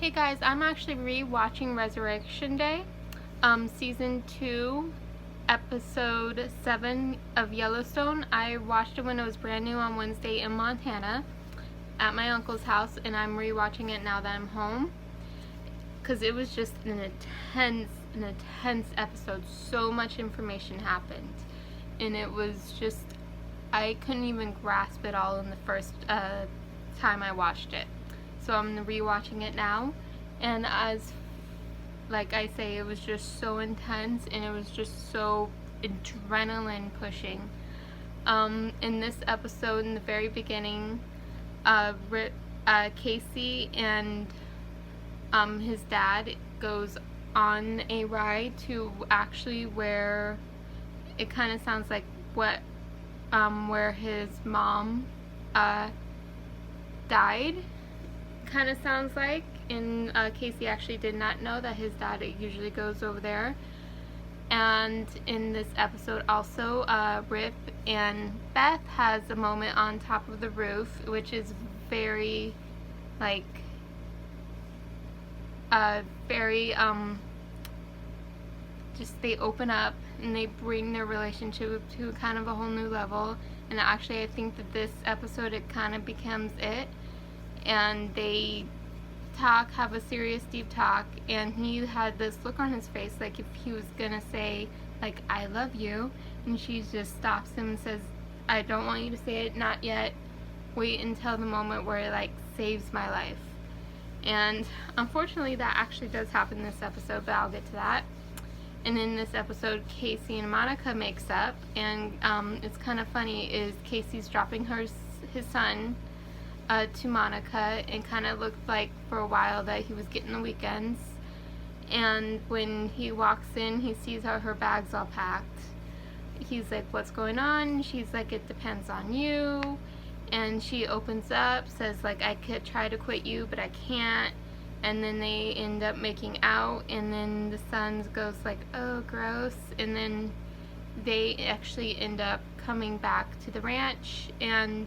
Hey guys, I'm actually re-watching Resurrection Day, Season 2, Episode 7 of Yellowstone. I watched it when it was brand new on Wednesday in Montana at my uncle's house, and I'm re-watching it now that I'm home because it was just an intense episode. So much information happened, and it was just, I couldn't even grasp it all in the first time I watched it. So I'm rewatching it now, and as like I say, it was just so intense and it was just so adrenaline pushing. In this episode, in the very beginning, Casey and his dad goes on a ride to actually where it kind of sounds like where his mom died. Kind of sounds like, and Casey actually did not know that his dad usually goes over there. And in this episode also, Rip and Beth has a moment on top of the roof, which is very just they open up and they bring their relationship to kind of a whole new level. And actually I think that this episode, it kind of becomes it. And they have a serious deep talk, and he had this look on his face like if he was gonna say like I love you, and she just stops him and says, I don't want you to say it, not yet, wait until the moment where it like saves my life. And unfortunately that actually does happen in this episode, but I'll get to that. And in this episode, Casey and Monica makes up, and it's kind of funny is Casey's dropping his son to Monica, and kind of looked like for a while that he was getting the weekends. And when he walks in, he sees how her bag's all packed. He's like, what's going on? She's like, it depends on you. And she opens up, says like, I could try to quit you, but I can't. And then they end up making out, and then the son goes like, oh gross. And then they actually end up coming back to the ranch, and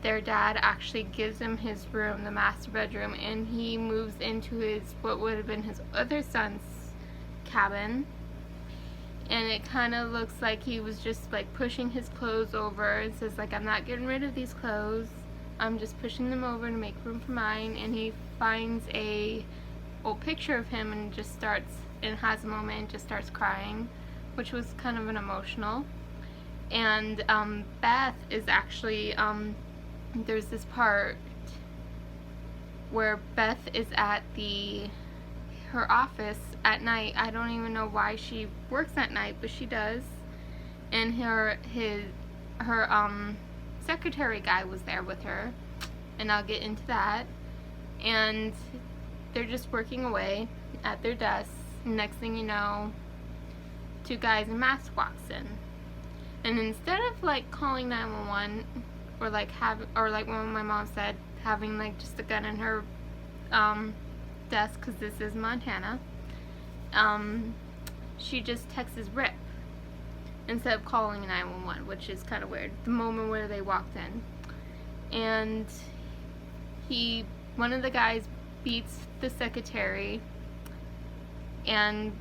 their dad actually gives him his room, the master bedroom, and he moves into what would have been his other son's cabin. And it kind of looks like he was just like pushing his clothes over and says like, I'm not getting rid of these clothes, I'm just pushing them over to make room for mine. And he finds a old picture of him and just starts, and has a moment and just starts crying, which was kind of an emotional. And Beth is actually, there's this part where Beth is at her office at night. I don't even know why she works at night, but she does. And her secretary guy was there with her, and I'll get into that. And they're just working away at their desks. Next thing you know, two guys in masks walks in. And instead of like calling 911 or like when my mom said, having like just a gun in her desk, because this is Montana, she just texts Rip instead of calling 911, which is kind of weird. The moment where they walked in, and one of the guys beats the secretary, and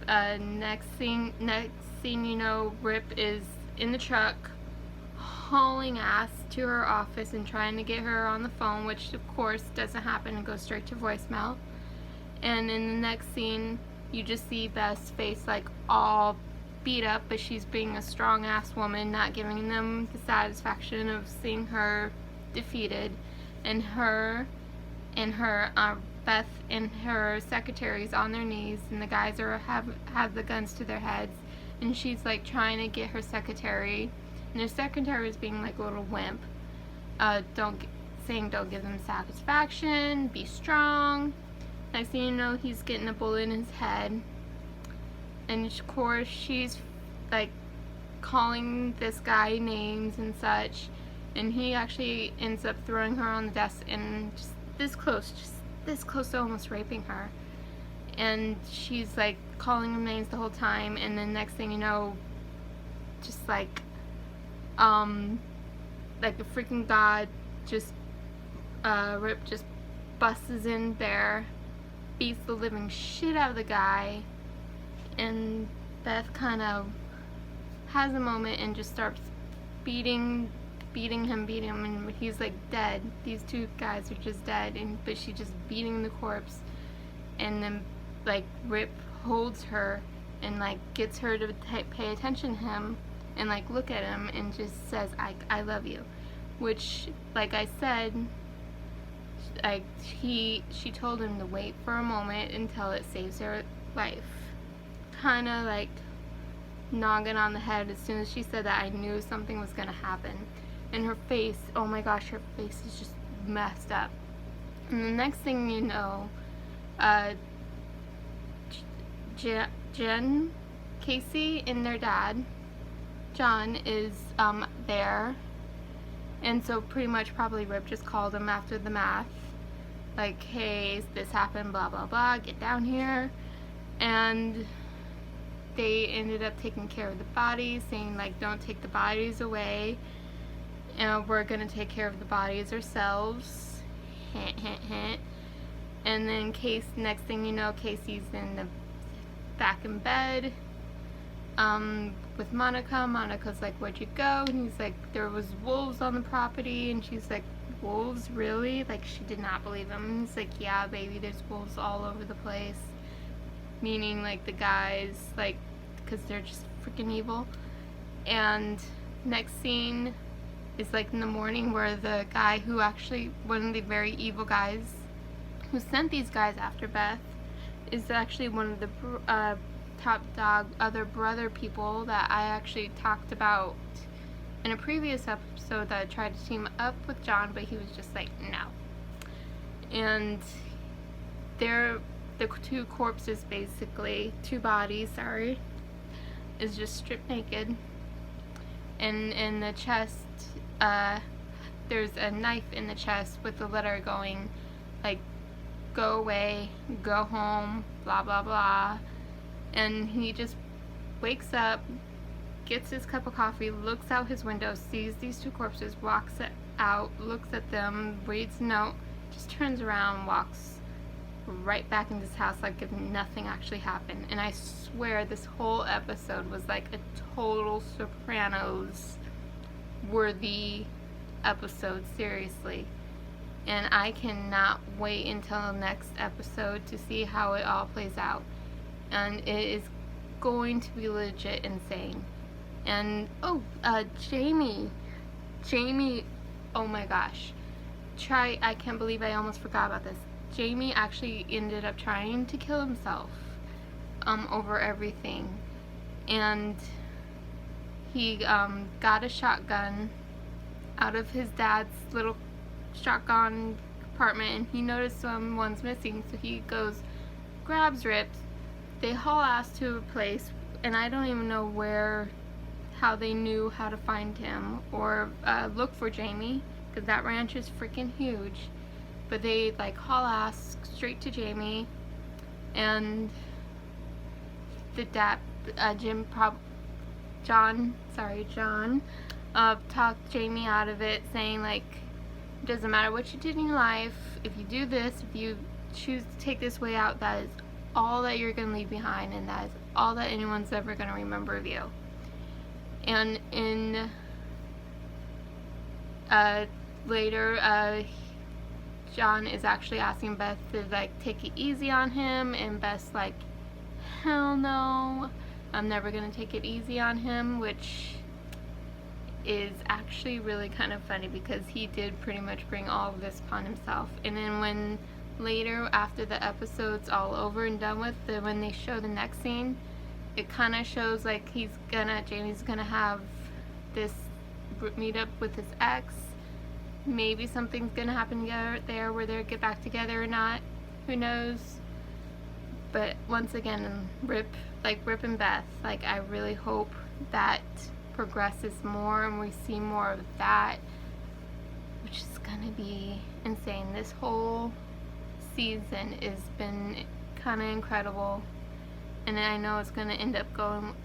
next thing you know, Rip is in the truck hauling ass to her office and trying to get her on the phone, which of course doesn't happen and goes straight to voicemail. And in the next scene, you just see Beth's face like all beat up, but she's being a strong ass woman, not giving them the satisfaction of seeing her defeated. And Beth and her secretaries on their knees, and the guys have the guns to their heads. And she's like trying to get her secretary, and her secretary is being like a little wimp, don't give them satisfaction, be strong. Next thing you know, he's getting a bullet in his head, and of course she's like calling this guy names and such, and he actually ends up throwing her on the desk and just this close to almost raping her. And she's like calling him names the whole time, and then next thing you know, just like a freaking god just Rip just busts in there, beats the living shit out of the guy, and Beth kind of has a moment and just starts beating him, and he's like dead. These two guys are just dead, but she's just beating the corpse, and then like Rip holds her and like gets her to pay attention to him and like look at him and just says, I love you, which, like I said, like she told him to wait for a moment until it saves her life. Kind of like noggin on the head. As soon as she said that, I knew something was gonna happen. And her face, oh my gosh, her face is just messed up. And the next thing you know, Jen, Casey, and their dad, John, is there. And so pretty much probably Rip just called him after the math. Like, hey, this happened, blah, blah, blah, get down here. And they ended up taking care of the bodies, saying, like, don't take the bodies away. And we're going to take care of the bodies ourselves. Hint, hint, hint. And then next thing you know, Casey's back in bed with Monica. Monica's like, where'd you go? And he's like, there was wolves on the property. And she's like, wolves, really? Like, she did not believe him. And he's like, yeah, baby, there's wolves all over the place. Meaning, like, the guys, like, because they're just freaking evil. And next scene is, like, in the morning, where the guy who actually, one of the very evil guys who sent these guys after Beth, is actually one of the top dog other brother people that I actually talked about in a previous episode, that I tried to team up with John, but he was just like, no. And the two corpses, basically, two bodies, sorry, is just stripped naked. And in the chest, there's a knife in the chest with the letter going, like, go away, go home, blah, blah, blah. And he just wakes up, gets his cup of coffee, looks out his window, sees these two corpses, walks out, looks at them, reads a note, just turns around, walks right back into his house like if nothing actually happened. And I swear this whole episode was like a total Sopranos worthy episode, seriously. And I cannot wait until the next episode to see how it all plays out. And it is going to be legit insane. And Jamie, oh my gosh, I can't believe I almost forgot about this. Jamie actually ended up trying to kill himself over everything. And he got a shotgun out of his dad's little shotgun compartment, and he noticed someone's missing, so he goes, grabs Rip. They haul ass to a place, and I don't even know how they knew how to find him or look for Jamie, because that ranch is freaking huge. But they like haul ass straight to Jamie, and the dad, John talked Jamie out of it, saying like, it doesn't matter what you did in your life, if you do this, if you choose to take this way out, that is all that you're going to leave behind, and that is all that anyone's ever going to remember of you. And in later, John is actually asking Beth to like take it easy on him, and Beth's like, hell no, I'm never going to take it easy on him, which is actually really kind of funny, because he did pretty much bring all of this upon himself. And then when later, after the episode's all over and done with, when they show the next scene, it kind of shows like Jamie's gonna have this meet up with his ex. Maybe something's gonna happen there where they get back together or not, who knows. But once again, Rip and Beth, like, I really hope that progresses more and we see more of that, which is gonna be insane. This whole season has been kind of incredible, and I know it's gonna end up going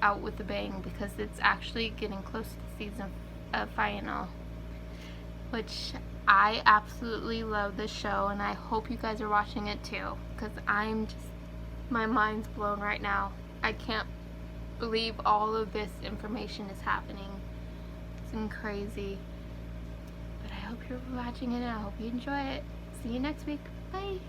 out with a bang, because it's actually getting close to the season final, which I absolutely love this show, and I hope you guys are watching it too, because my mind's blown right now. I can't believe all of this information is happening. It's crazy. But I hope you're watching it, and I hope you enjoy it. See you next week. Bye.